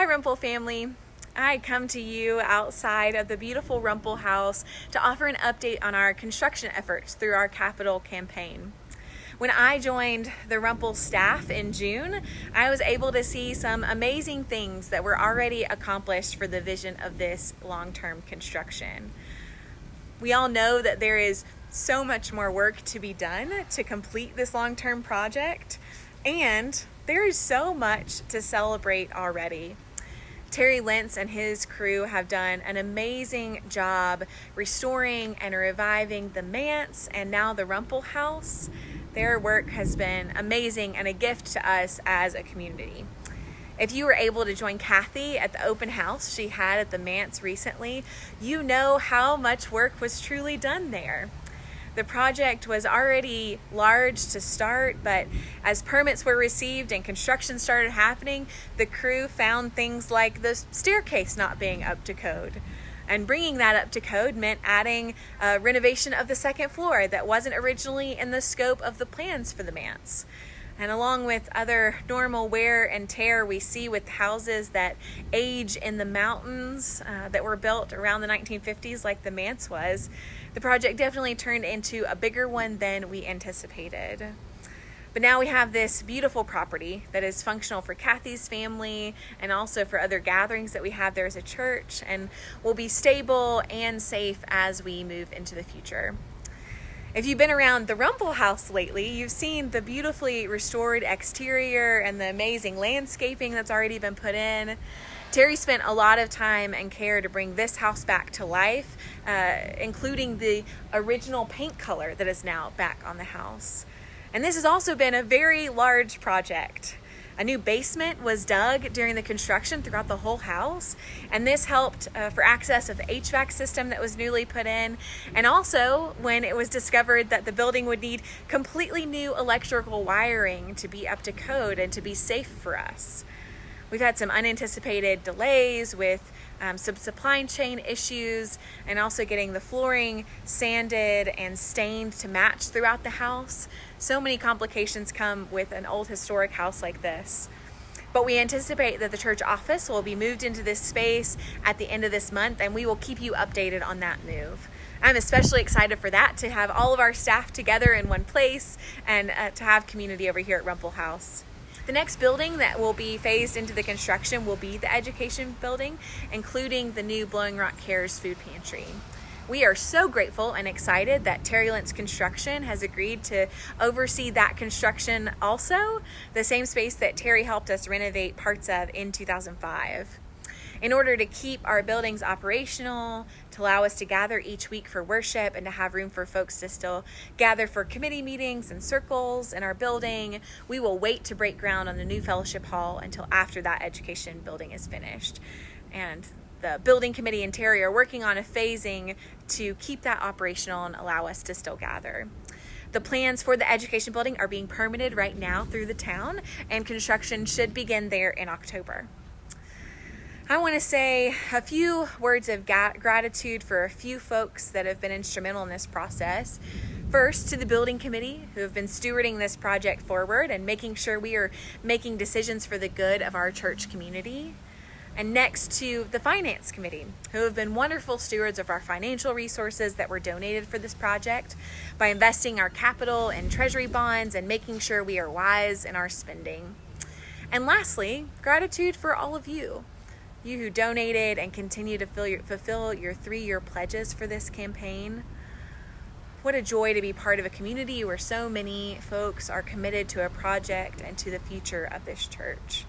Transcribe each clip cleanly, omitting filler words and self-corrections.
Rumple family. I come to you outside of the beautiful Rumple house to offer an update on our construction efforts through our capital campaign. When I joined the Rumple staff in June, I was able to see some amazing things that were already accomplished for the vision of this long-term construction. We all know that there is so much more work to be done to complete this long-term project, and there is so much to celebrate already. Terry Lentz and his crew have done an amazing job restoring and reviving the manse and now the Rumple house. Their work has been amazing and a gift to us as a community. If you were able to join Kathy at the open house she had at the manse recently, you know how much work was truly done there. The project was already large to start, but as permits were received and construction started happening, the crew found things like the staircase not being up to code. And bringing that up to code meant adding a renovation of the second floor that wasn't originally in the scope of the plans for the manse. And along with other normal wear and tear we see with houses that age in the mountains that were built around the 1950s like the manse was, the project definitely turned into a bigger one than we anticipated. But now we have this beautiful property that is functional for Kathy's family and also for other gatherings that we have there as a church, and will be stable and safe as we move into the future. If you've been around the Rumple house lately, you've seen the beautifully restored exterior and the amazing landscaping that's already been put in. Terry spent a lot of time and care to bring this house back to life, including the original paint color that is now back on the house. And this has also been a very large project. A new basement was dug during the construction throughout the whole house, and this helped for access of the HVAC system that was newly put in, and also when it was discovered that the building would need completely new electrical wiring to be up to code and to be safe for us. We've had some unanticipated delays with some supply chain issues, and also getting the flooring sanded and stained to match throughout the house. So many complications come with an old historic house like this. But we anticipate that the church office will be moved into this space at the end of this month, and we will keep you updated on that move. I'm especially excited for that, to have all of our staff together in one place and to have community over here at Rumple House. The next building that will be phased into the construction will be the education building, including the new Blowing Rock Cares food pantry. We are so grateful and excited that Terry Lentz Construction has agreed to oversee that construction also, the same space that Terry helped us renovate parts of in 2005. In order to keep our buildings operational, to allow us to gather each week for worship, and to have room for folks to still gather for committee meetings and circles in our building, we will wait to break ground on the new fellowship hall until after that education building is finished. And the building committee and Terry are working on a phasing to keep that operational and allow us to still gather. The plans for the education building are being permitted right now through the town, and construction should begin there in October. I want to say a few words of gratitude for a few folks that have been instrumental in this process. First, to the building committee, who have been stewarding this project forward and making sure we are making decisions for the good of our church community. And next, to the finance committee, who have been wonderful stewards of our financial resources that were donated for this project by investing our capital in treasury bonds and making sure we are wise in our spending. And lastly, gratitude for all of you who donated and continue to fulfill your 3-year pledges for this campaign. What a joy to be part of a community where so many folks are committed to a project and to the future of this church.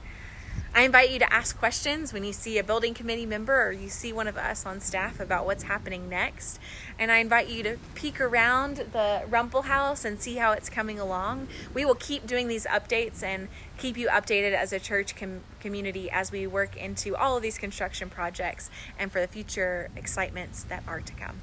I invite you to ask questions when you see a building committee member or you see one of us on staff about what's happening next. And I invite you to peek around the Rumple house and see how it's coming along. We will keep doing these updates and keep you updated as a church community as we work into all of these construction projects and for the future excitements that are to come.